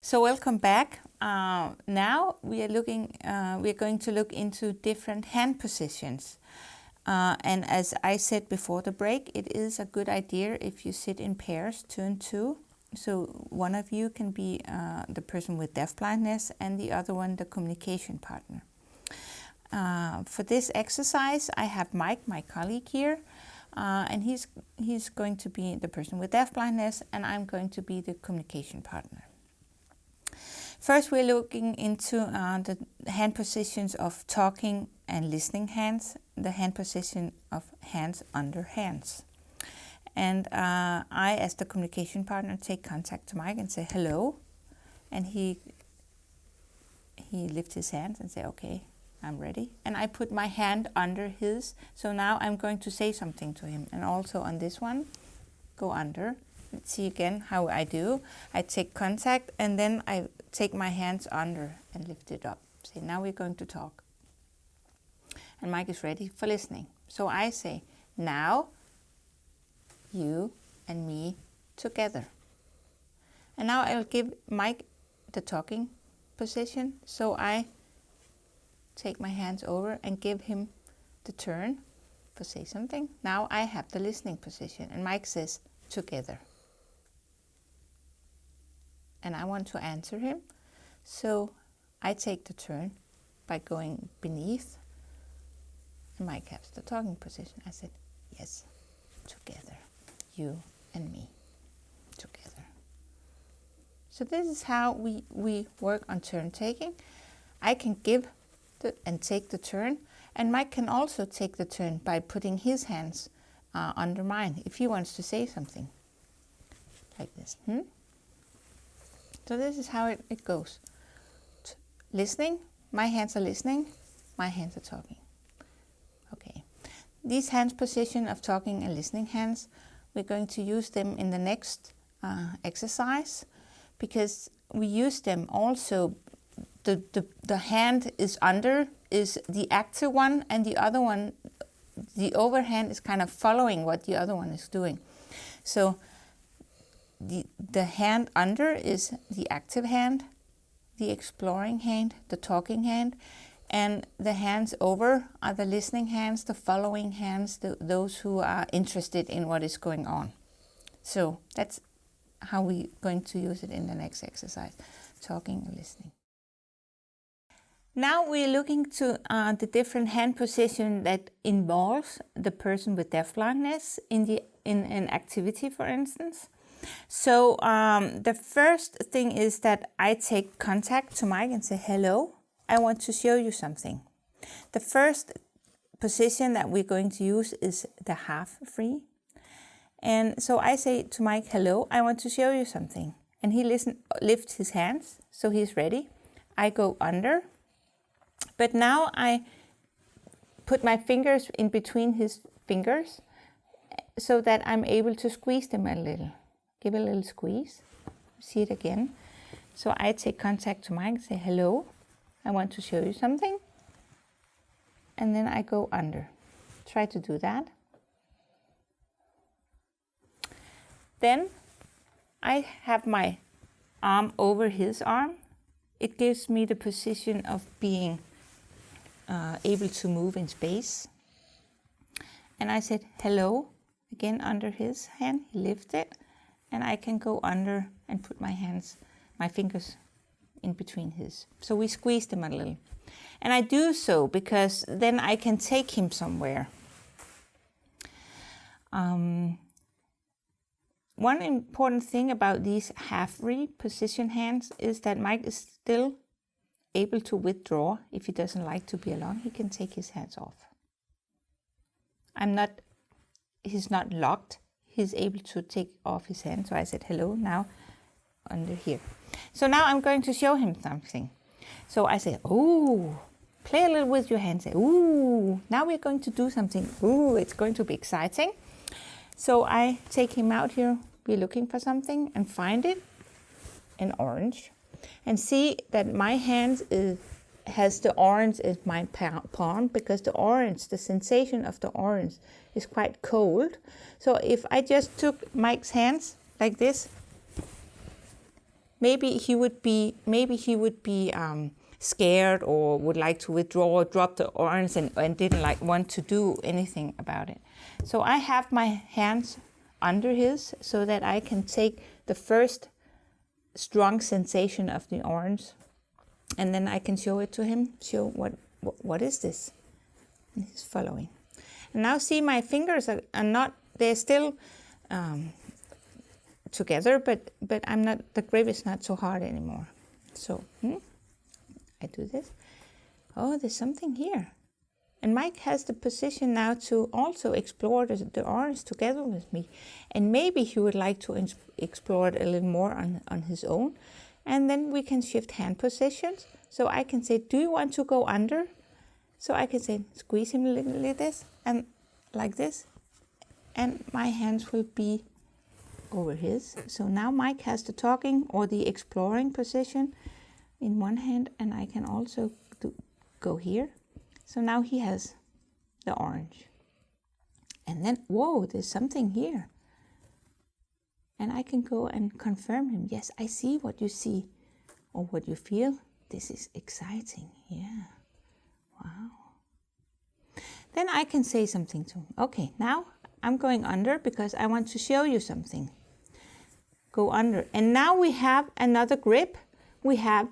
So welcome back. Now we are going to look into different hand positions. And as I said before the break, it is a good idea if you sit in pairs, 2 and 2. So one of you can be the person with deafblindness and the other one the communication partner. For this exercise, I have Mike, my colleague here, and he's going to be the person with deafblindness, and I'm going to be the communication partner. First, we're looking into the hand positions of talking and listening hands, the hand position of hands under hands. And I, as the communication partner, take contact to Mike and say hello. And he lifts his hands and say, okay, I'm ready. And I put my hand under his. So now I'm going to say something to him. And also on this one, go under. Let's see again how I do. I take contact and then I take my hands under and lift it up. Say, now we're going to talk. And Mike is ready for listening. So I say, now you and me together. And now I'll give Mike the talking position. So I take my hands over and give him the turn for say something. Now I have the listening position and Mike says together. And I want to answer him. So I take the turn by going beneath. And Mike has the talking position. I said, yes, together, you and me, together. So this is how we work on turn taking. I can give and take the turn. And Mike can also take the turn by putting his hands under mine if he wants to say something. Like this. So this is how it goes. Listening, my hands are listening, my hands are talking. Okay. These hands position of talking and listening hands, we're going to use them in the next exercise because we use them also. The hand is under is the active one and the other one, the overhand is kind of following what the other one is doing. So the hand under is the active hand, the exploring hand, the talking hand, and the hands over are the listening hands, the following hands, those who are interested in what is going on. So that's how we're going to use it in the next exercise, talking and listening. Now we're looking to the different hand position that involves the person with deafblindness in an activity, for instance. So the first thing is that I take contact to Mike and say, hello, I want to show you something. The first position that we're going to use is the half free. And so I say to Mike, hello, I want to show you something. And he lifts his hands, so he's ready. I go under, but now I put my fingers in between his fingers so that I'm able to squeeze them a little. Give a little squeeze. See it again. So I take contact to Mike and say, hello, I want to show you something. And then I go under. Try to do that. Then I have my arm over his arm. It gives me the position of being able to move in space. And I said, hello, again under his hand. He lifted it. And I can go under and put my fingers in between his. So we squeeze them a little. And I do so because then I can take him somewhere. One important thing about these half-free position hands is that Mike is still able to withdraw. If he doesn't like to be alone, he can take his hands off. He's not locked. He's able to take off his hand. So I said, hello, now under here. So now I'm going to show him something. So I say, ooh, play a little with your hands. Say, ooh, now we're going to do something. Ooh, it's going to be exciting. So I take him out here. We're looking for something and find it, an orange. And see that my hand has the orange in my palm because the orange, the sensation of the orange is quite cold. So if I just took Mike's hands like this, maybe he would be scared or would like to withdraw or drop the orange and didn't want to do anything about it. So I have my hands under his so that I can take the first strong sensation of the orange, and then I can show it to him, show what is this? And he's following. And now see, my fingers are not, they're still together, but the grip is not so hard anymore. So I do this. Oh, there's something here. And Mike has the position now to also explore the orange together with me. And maybe he would like to explore it a little more on his own. And then we can shift hand positions. So I can say, do you want to go under? So I can say, squeeze him a little like this and like this. And my hands will be over his. So now Mike has the talking or the exploring position in one hand, and I can also go here. So now he has the orange. And then, whoa, there's something here. And I can go and confirm him. Yes, I see what you see or what you feel. This is exciting. Yeah. Wow. Then I can say something to him. Okay, now I'm going under because I want to show you something. Go under. And now we have another grip. We have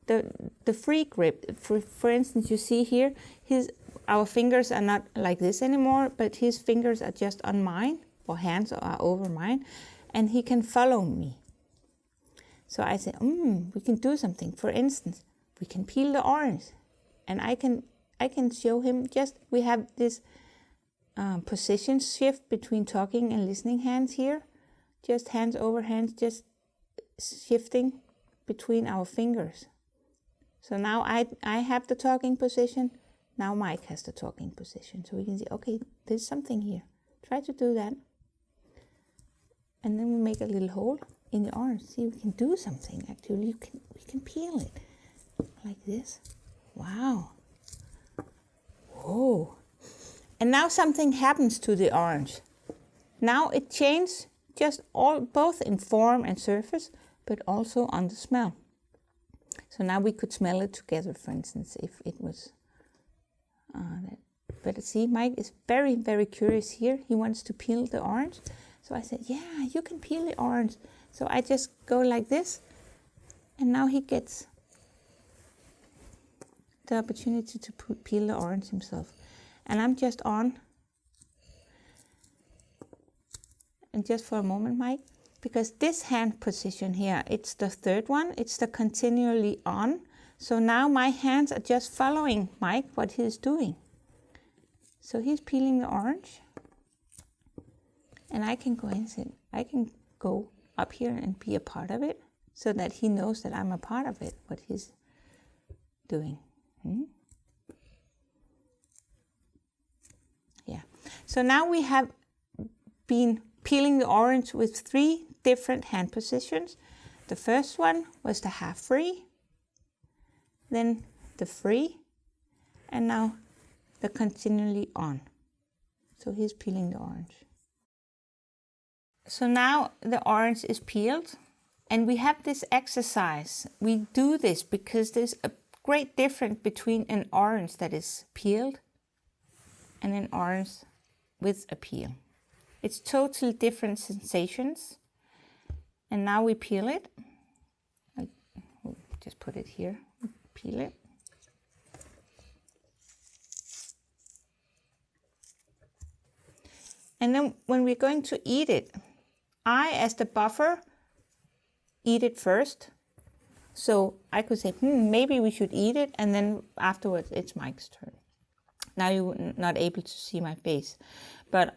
the free grip. For instance, you see here, our fingers are not like this anymore, but his fingers are just on mine, or hands are over mine, and he can follow me. So I say, we can do something. For instance, we can peel the orange, and I can show him we have this position shift between talking and listening hands here, just hands over hands, just shifting between our fingers. So now I have the talking position, now Mike has the talking position. So we can see, okay, there's something here. Try to do that. And then we make a little hole in the orange. See, we can do something actually. We can peel it like this. Wow. Whoa. And now something happens to the orange. Now it changes both in form and surface, but also on the smell. So now we could smell it together, for instance, if it was that. But see, Mike is very, very curious here. He wants to peel the orange. So I said, yeah, you can peel the orange. So I just go like this, and now he gets the opportunity to peel the orange himself. And I'm just on. And just for a moment, Mike, because this hand position here, it's the third one, it's the continually on. So now my hands are just following Mike, what he's doing. So he's peeling the orange, and I can go and sit. I can go up here and be a part of it, so that he knows that I'm a part of it, what he's doing. Yeah. So now we have been peeling the orange with 3 different hand positions. The first one was the half free, then the free, and now the continually on. So he's peeling the orange. So now the orange is peeled, and we have this exercise. We do this because there's a great difference between an orange that is peeled and an orange with a peel. It's totally different sensations. And now we peel it. We'll just put it here, peel it. And then when we're going to eat it, I, as the buffer, eat it first. So I could say, maybe we should eat it, and then afterwards it's Mike's turn. Now you're not able to see my face, but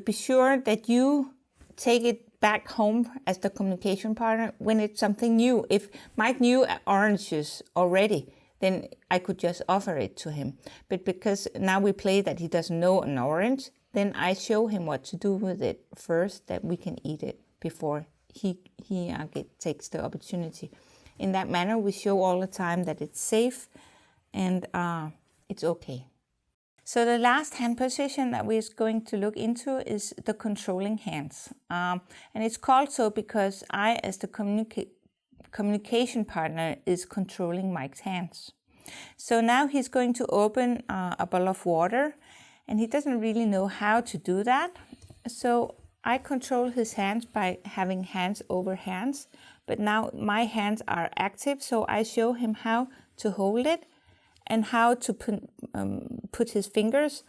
be sure that you take it back home as the communication partner when it's something new. If Mike knew oranges already, then I could just offer it to him. But because now we play that he doesn't know an orange, then I show him what to do with it first, that we can eat it before he takes the opportunity. In that manner, we show all the time that it's safe and it's okay. So the last hand position that we're going to look into is the controlling hands. And it's called so because I, as the communication partner, is controlling Mike's hands. So now he's going to open a bottle of water, and he doesn't really know how to do that. So I control his hands by having hands over hands, but now my hands are active, so I show him how to hold it and how to put his fingers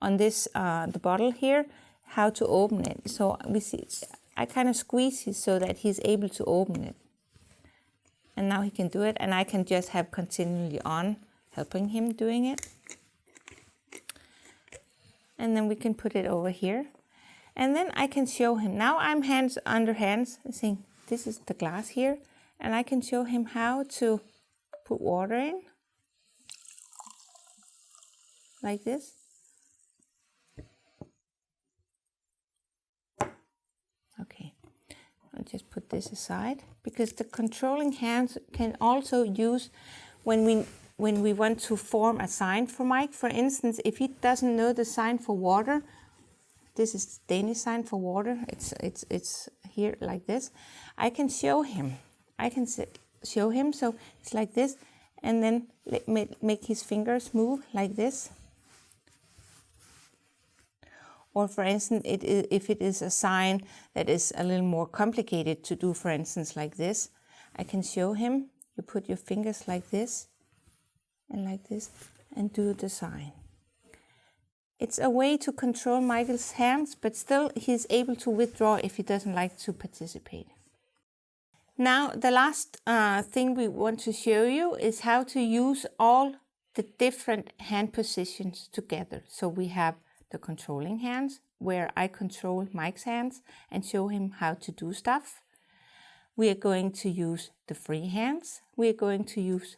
on this the bottle here, how to open it. So we see, I kind of squeeze it so that he's able to open it. And now he can do it, and I can just have continually on helping him doing it. And then we can put it over here. And then I can show him. Now I'm hands under hands, saying this is the glass here, and I can show him how to put water in, like this. Okay, I'll just put this aside, because the controlling hands can also use when we want to form a sign for Mike. For instance, if he doesn't know the sign for water, this is the Danish sign for water. It's here like this. I can show him. Show him. So it's like this, and then make his fingers move like this. Or for instance, if it is a sign that is a little more complicated to do, for instance, like this, I can show him. You put your fingers like this and like this and do the sign. It's a way to control Michael's hands, but still he's able to withdraw if he doesn't like to participate. Now, the last thing we want to show you is how to use all the different hand positions together. So we have the controlling hands, where I control Mike's hands and show him how to do stuff. We are going to use the free hands. We are going to use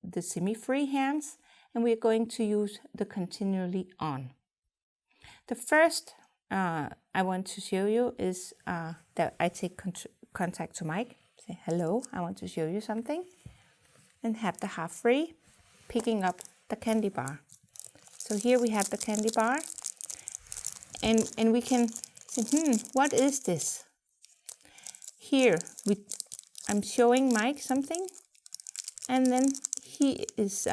the semi-free hands, and we are going to use the continually on. The first I want to show you is that I take contact to Mike, say, hello, I want to show you something, and have the half free, picking up the candy bar. So here we have the candy bar, and we can say, what is this? Here I'm showing Mike something, and then he is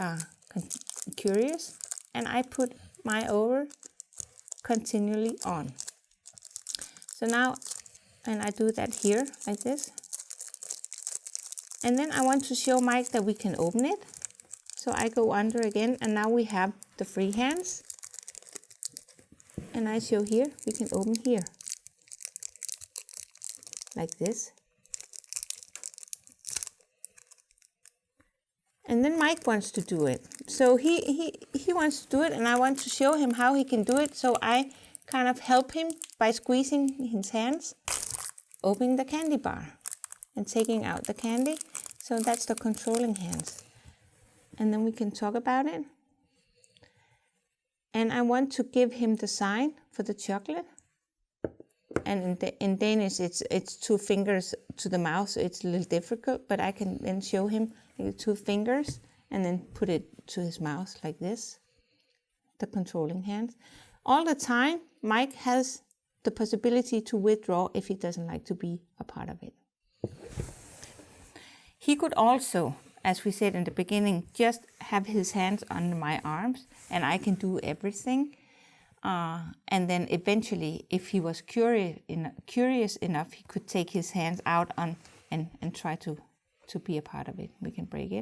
curious, and I put my over continually on. So now, and I do that here like this. And then I want to show Mike that we can open it. So I go under again, and now we have the free hands. And I show here, we can open here. Like this. And then Mike wants to do it. So he wants to do it, and I want to show him how he can do it. So I kind of help him by squeezing his hands, opening the candy bar and taking out the candy. So that's the controlling hands. And then we can talk about it. And I want to give him the sign for the chocolate. And in Danish, it's 2 fingers to the mouth, so it's a little difficult, but I can then show him 2 fingers and then put it to his mouth like this, the controlling hands. All the time, Mike has the possibility to withdraw if he doesn't like to be a part of it. He could also, as we said in the beginning, just have his hands under my arms, and I can do everything. And then eventually, if he was curious enough, he could take his hands out and try to be a part of it. We can break it.